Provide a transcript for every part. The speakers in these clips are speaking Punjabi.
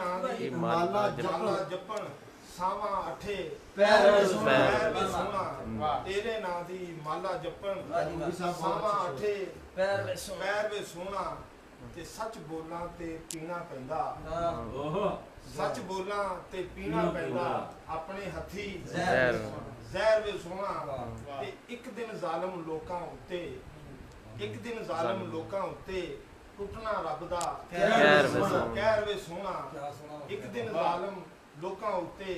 ਨਾਂ ਦੀ ਮਾਲਾ ਜਪਣ ਸਾਵਾਂ ਅਠੇ ਪੈਰ ਵੇ ਸੋਹਣਾ ਤੇਰੇ ਨਾਂ ਦੀ ਮਾਲਾ ਜਪਣ ਸਾਵਾਂ ਅਠੇ ਪੈਰ ਵੇ ਸੋਹਣਾ ਤੇ ਸੱਚ ਬੋਲਾਂ ਤੇ ਪੀਣਾ ਪੈਂਦਾ ਸੱਚ ਬੋਲਾਂ ਤੇ ਪੀਣਾ ਪੈਂਦਾ ਆਪਣੇ ਹੱਥੀ ਜ਼ਹਿਰ ਵੇ ਸੋਹਣਾ ਤੇ ਇੱਕ ਦਿਨ ਜ਼ਾਲਮ ਲੋਕਾਂ ਉੱਤੇ ਟੁੱਟਣਾ ਰੱਬ ਦਾ ਕਹਿਰ ਵੇ ਸੋਹਣਾ ਇੱਕ ਦਿਨ ਜ਼ਾਲਮ ਲੋਕਾਂ ਉੱਤੇ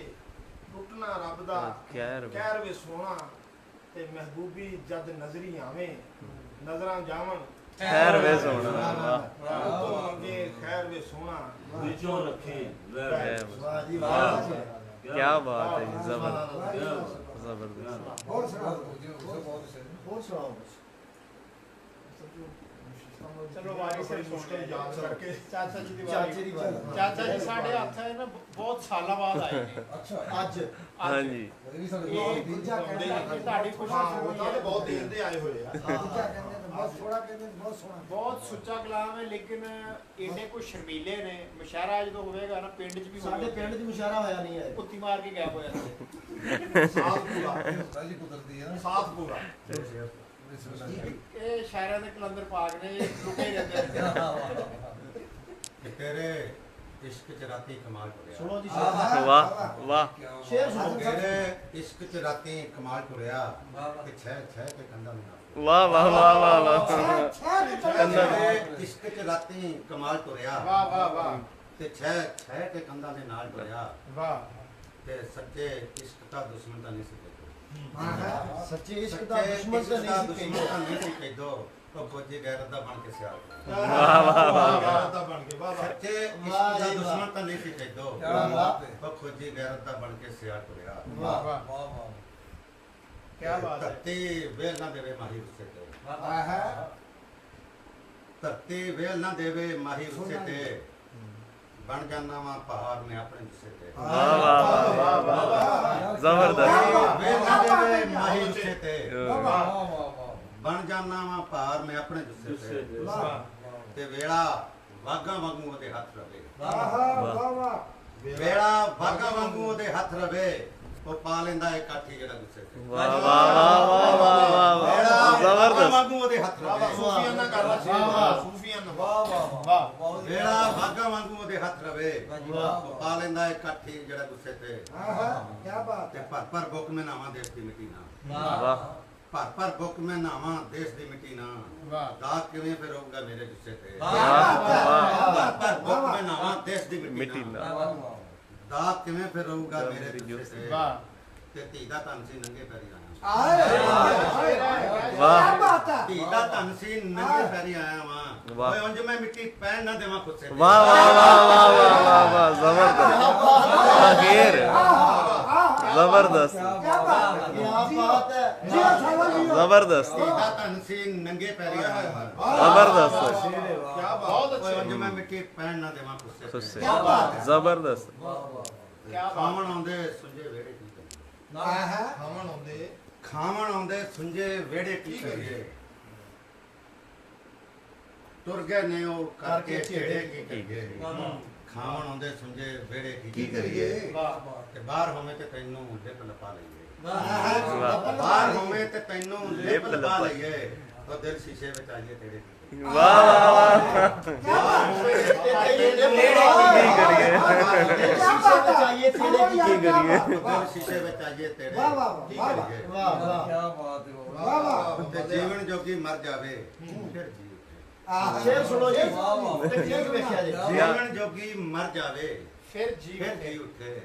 ਟੁੱਟਣਾ ਰੱਬ ਦਾ ਕਹਿਰ ਵੇ ਸੋਹਣਾ ਤੇ ਮਹਿਬੂਬੀ ਜਦ ਨਜ਼ਰੀ ਆਵੇਂ ਨਜ਼ਰਾਂ ਜਾਵਣ ਖੈਰ ਵੇ ਸੋਹਣਾ ਤੋਂ ਮੰਗੇ ਖੈਰ ਵੇ ਸੋਹਣਾ ਵਿੱਚੋਂ ਰੱਖੇ ਵਾਹ ਜੀ ਵਾਹ ਕੀ ਬਾਤ ਹੈ ਜੀ ਜ਼ਬਰਦਸਤ ਹੋਰ ਸੁਣਾਓ ਚਲੋ ਵਾਰੀ ਸੇ ਮੁਸ਼ਕਿਲ ਯਾਦ ਕਰਕੇ ਚਾਚਾ ਜੀ ਦੀ ਚਾਚੇ ਦੀ ਵਾਰੀ ਚਾਚਾ ਜੀ ਸਾਡੇ ਹੱਥ ਹੈ ਨਾ ਬਹੁਤ ਸਾਲਾਂ ਬਾਅਦ ਆਏ ਨੇ ਅੱਛਾ ਅੱਜ ਹਾਂਜੀ ਦੂਜਾ ਕਹਿੰਦੇ ਤੁਹਾਡੀ ਖੁਸ਼ੀ ਉਹਨਾਂ ਦੇ ਬਹੁਤ ਦੇਰ ਦੇ ਆਏ ਹੋਏ ਆ ਦੂਜਾ ਕਹਿੰਦੇ ਬਹੁਤ ਥੋੜਾ ਕਹਿੰਦੇ ਬਹੁਤ ਸੋਹਣਾ ਬਹੁਤ ਸੁੱਚਾ ਕਲਾਮ ਹੈ ਲੇਕਿਨ ਇੰਨੇ ਕੁ ਸ਼ਰਮੀਲੇ ਨੇ ਮੁਸ਼ਾਰਾ ਜਦੋਂ ਹੋਵੇਗਾ ਨਾ ਪਿੰਡ 'ਚ ਵੀ ਸਾਡੇ ਪਿੰਡ 'ਚ ਮੁਸ਼ਾਰਾ ਹੋਇਆ ਨਹੀਂ ਹੈ ਕੁੱਤੀ ਮਾਰ ਕੇ ਗਾਇਬ ਹੋ ਜਾਂਦੇ ਸਾਥ ਪੂਰਾ ਇਹ ਸ਼ਾਇਰਾਂ ਦੇ ਕਲੰਦਰ ਪਾਕ ਨੇ ਲੁਕੇ ਰਹਿੰਦੇ ਨੇ ਤੇਰੇ ਇਸ਼ਕ ਚ ਰਾਤੀ ਕਮਾਲ ਟੁਰਿਆ ਸੁਣੋ ਜੀ ਵਾਹ ਵਾਹ ਸ਼ੇਰ ਸੁਣੋ ਤੇਰੇ ਇਸ਼ਕ ਚ ਰਾਤੀ ਕਮਾਲ ਟੁਰਿਆ ਤੇ ਛੇ ਛੇ ਤੇ ਕੰਦਾ ਮਿਲਾ ਵਾਹ ਵਾਹ ਵਾਹ ਵਾਹ ਵਾਹ ਤੇਰੇ ਇਸ਼ਕ ਚ ਰਾਤੀ ਕਮਾਲ ਟੁਰਿਆ ਵਾਹ ਵਾਹ ਵਾਹ ਤੇ ਛੇ ਛੇ ਤੇ ਕੰਦਾ ਦੇ ਨਾਲ ਟੁਰਿਆ ਵਾਹ ਤੇ ਸੱਚੇ ਇਸ਼ਕ ਦਾ ਦੁਸ਼ਮਣ ਤਾਂ ਨਹੀਂ ਸੀ ਸੱਚੇ ਇਸ਼ਕ ਦਾ ਦੁਸ਼ਮਣ ਤਾਂ ਨਹੀਂ ਸੀ ਕਹਿਦੋ ਉਹ ਫੌਜੀ ਗੈਰਤ ਦਾ ਬਣ ਕੇ ਸਿਆਲ ਵਾਹ ਵਾਹ ਵਾਹ ਦਾ ਬਣ ਕੇ ਵਾਹ ਸੱਚੇ ਇਸ਼ਕ ਦਾ ਦੁਸ਼ਮਣ ਤਾਂ ਨਹੀਂ ਸੀ ਕਹਿਦੋ ਉਹ ਫੌਜੀ ਗੈਰਤ ਦਾ ਬਣ ਕੇ ਸਿਆਲ ਟੁਰਿਆ ਵਾਹ ਵਾਹ ਵਾਹ ਕੀ ਬਾਤ ਹੈ ਧਰਤੀ ਵੇਲ ਨਾ ਦੇਵੇ ਮਾਹੀ ਉਸੇ ਤੇ ਆਹਾ ਧਰਤੀ ਵੇਲ ਨਾ ਦੇਵੇ ਮਾਹੀ ਉਸੇ ਤੇ ਬਣ ਜਾਣਾ ਵਾ ਪਹਾੜ ਨੇ ਆਪਣੇ ਗੁੱਸੇ ਤੇ ਵਾਹ ਵਾਹ ਵਾਹ ਵਾਹ ਜ਼ਬਰਦਸਤ ਵੇਲ ਨਾ ਦੇਵੇ ਮਾਹੀ ਉਸੇ ਤੇ ਵਾਹ ਵਾਹ ਵਾਹ ਬਣ ਜਾਣਾ ਵਾ ਪਹਾੜ ਨੇ ਆਪਣੇ ਗੁੱਸੇ ਤੇ ਤੇ ਵੇਲਾ ਵਾਗਾ ਵਾਂਗੂ ਉਹਦੇ ਹੱਥ ਰਵੇ ਵਾਹ ਵਾਹ ਵੇਲਾ ਵਾਗਾ ਵਾਂਗੂ ਉਹਦੇ ਹੱਥ ਰਵੇ ਉਹ ਪਾ ਲੈਂਦਾ ਏ ਕਾਠੀ ਜਿਹੜਾ ਗੁੱਸੇ ਤੇ ਵਾਹ ਵਾਹ ਵਾਹ ਵਾਹ ਵਾਹ ਵਾਹ ਜ਼ਬਰਦਸਤ ਵਾਂਗੂ ਉਹਦੇ ਹੱਥ ਰਵੇ ਸੂਫੀਆਂ ਨਾਲ ਕਰ ਲਾ ਸੂਫੀਆਂ ਨਾਲ ਵਾਹ ਵੇਲਾ ਵਾਗਾ ਵਾਂਗੂ ਉਹਦੇ ਹੱਥ ਰਵੇ ਉਹ ਪਾ ਲੈਂਦਾ ਏ ਕਾਠੀ ਜਿਹੜਾ ਗੁੱਸੇ ਤੇ ਆਹਾ ਕੀ ਬਾਤ ਤੇ ਭਰ ਬੁੱਕ ਮੈਂ ਨਾਵਾਂ ਦੇਸ਼ ਦੀ ਮਿੱਟੀ ਨਾ ਵਾਹ ਭਰ ਬੁੱਕ ਮੈਂ ਨਾਵਾਂ ਦੇਸ਼ ਦੀ ਮਿੱਟੀ ਨਾ ਵਾਹ ਦਾਗ ਕਿਵੇਂ ਫਿਰ ਹੋਊਗਾ ਮੇਰੇ ਗੁੱਸੇ ਤੇ ਵਾਹ ਭਰ ਬੁੱਕ ਮੈਂ ਨਾਵਾਂ ਦੇਸ਼ ਦੀ ਮਿੱਟੀ ਮਿੱਟੀ ਨਾ ਨਾ ਦਾਗ ਕਿਵੇਂ ਫਿਰ ਹੋਊਗਾ ਮੇਰੇ ਗੁੱਸੇ ਤੇ ਵਾਹ ਤੇ ਧੀ ਦਾ ਧਨ ਸੀ ਨੰਗੇ ਪੈਰੀ ਆਇਆ ਵਾਹ ਧੀ ਦਾ ਧਨ ਸੀ ਨੰਗੇ ਪੈਰੀ ਆਇਆ ਵਾਂ ਵਾਹ। ਓਏ ਉਂਝ ਮੈਂ ਮਿੱਟੀ ਪੈਣ ਨਾ ਦੇਵਾਂ ਖੁੱਸੇ ਤੇ ਵਾਹ ਵਾਹ ਵਾਹ ਵਾਹ ਵਾਹ ਵਾਹ ਵਾਹ ਜ਼ਬਰਦਸਤ ਅਖੀਰ ਜ਼ਬਰਦਸਤ ਕੀ ਬਾਤ ਹੈ ਜੀ ਸਾਵਲ ਜ਼ਬਰਦਸਤ ਧੀ ਦਾ ਧਨ ਸੀ ਨੰਗੇ ਪੈਰੀ ਆਇਆ ਵਾਂ ਜ਼ਬਰਦਸਤ ਬਹੁਤ ਓਏ ਅੱਛੇ ਉਂਝ ਮੈਂ ਮਿੱਟੀ ਪੈਣ ਨਾ ਦੇਵਾਂ ਖੁੱਸੇ ਖੁੱਸੇ ਤੇ ਜ਼ਬਰਦਸਤ ਕੀ ਬਾਤ ਖਾਵਣ ਆਉਂਦੇ ਸੁੰਝੇ ਵਿਹੜੇ ਕੀ ਕਰੀਏ ਆਹਾ ਖਾਵਣ ਆਉਂਦੇ ਸੁੰਝੇ ਵਿਹੜੇ ਕੀ ਕਰੀਏ ਤੁਰ ਗਏ ਨੇ ਉਹ ਕਰਕੇ ਢੇੜੇ ਕੀ ਕਰੀਏ ਖਾਵਣ ਆਉਂਦੇ ਸੁੰਝੇ ਵਿਹੜੇ ਕੀ ਕਰੀਏ ਵਾਹ ਵਾਹ ਤੇ ਬਾਹਰ ਹੋਵੇਂ ਤੇ ਤੈਨੂੰ ਲਿਪ ਲਪਾ ਲਈਏ ਵਾਹ ਬਾਹਰ ਹੋਵੇਂ ਤੇ ਤੈਨੂੰ ਲਿਪ ਲਪਾ ਲਈਏ ਉਹ ਦਿਲ ਸ਼ੀਸ਼ੇ ਵਿੱਚ ਆਈਏ ਤੇਰੇ ਕੀ ਕਰੀਏ ਵਾਹ ਵਾਹ ਵਾਹ ਬਾਹਰ ਹੋਵੇਂ ਤੇ ਕੀ ਕਰੀਏ ਸ਼ੀਸ਼ੇ ਵਿੱਚ ਆਈਏ ਤੇਰੇ ਕੀ ਕਰੀਏ ਦਿਲ ਸ਼ੀਸ਼ੇ ਵਿੱਚ ਆਈਏ ਤੇਰੇ ਵਾਹ ਵਾਹ ਕੀ ਵਾਹ ਕਰੀਏ ਵਾਹ ਵਾਹ ਵਾਹ ਤੇ ਜੀਵਨ ਜੋਗੀ ਮਰ ਜਾਵੇ ਫਿਰ ਜੀ ਆਹ ਸ਼ੇਰ ਸੁਣੋ ਜੀ ਤੇ ਕੀ ਵੇਖਿਆ ਜੀ ਜੀਵਨ ਜੋਗੀ ਮਰ ਜਾਵੇ ਫਿਰ ਜੀ ਫਿਰ ਜੀ ਉੱਠੇ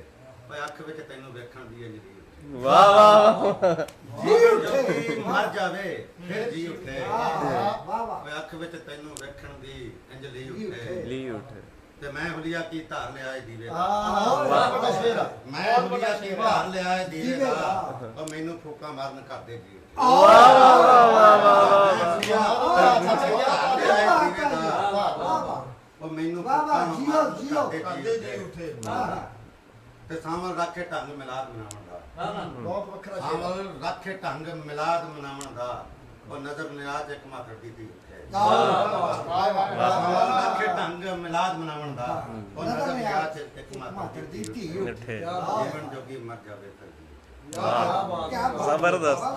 ਓਏ ਅੱਖ ਵਿੱਚ ਤੈਨੂੰ ਵੇਖਣ ਦੀ ਅੰਜਲੀ ਉੱਠੇ ਵਾਹ ਵਾਹ ਜੀਵਨ ਜੋਗੀ ਮਰ ਜਾਵੇ ਫਿਰ ਜੀ ਉੱਠੇ ਵਾਹ ਵਾਹ ਓਏ ਅੱਖ ਵਿੱਚ ਤੈਨੂੰ ਵੇਖਣ ਦੀ ਅੰਜਲੀ ਉੱਠੇ ਲੀ ਉੱਠ ਤੇ ਮੈਂ ਹੁਲੀਆ ਕੀ ਧਾਰ ਲਿਆ ਏ ਦੀਵੇ ਦਾ ਆਹ ਬੜਾ ਸ਼ੇਰ ਮੈਂ ਹੁਲੀਆ ਕੀ ਧਾਰ ਲਿਆ ਏ ਦੀਵੇ ਦਾ ਉਹ ਮੈਨੂੰ ਫੂਕਾਂ ਮਾਰਨ ਕਰਦੇ ਜੀ ਵਾਹ ਵਾਹ ਵਾਹ ਵਾਹ ਉਹ ਮੈਨੂੰ ਵਾਹ ਵਾਹ ਫੂਕਾਂ ਜੀਓ ਮਾਰਨ ਜੀਓ ਕਰਦੇ ਜੀ ਉੱਠੇ ਤੇ ਸਾਵਲ ਰੱਖੇ ਢੰਗ ਮਿਲਾਦ ਮਨਾਉਣ ਦਾ ਬਹੁਤ ਵੱਖਰਾ ਸ਼ੇਰ ਸਾਵਲ ਰੱਖੇ ਢੰਗ ਮਿਲਾਦ ਮਨਾਉਣ ਦਾ ਉਹ ਨਜ਼ਰ ਨਿਆਜ਼ ਇੱਕ ਮਾਤਰ ਦੀ ਉੱਠੇ ਕਿ ਢੰਗ ਮਿਲਾਦ ਮਨਾਉਣ ਦਾ ਉਹਨਾਂ ਦਾ ਵਿਆਹ ਚ ਇੱਕ ਮਾਤਰ ਦੀ ਧੀ ਮਿੱਠੇ ਜੀਵਨ ਜੋਗੀ ਮਰ ਜਾਵੇ ਫਿਰ ਜ਼ਬਰਦਸਤ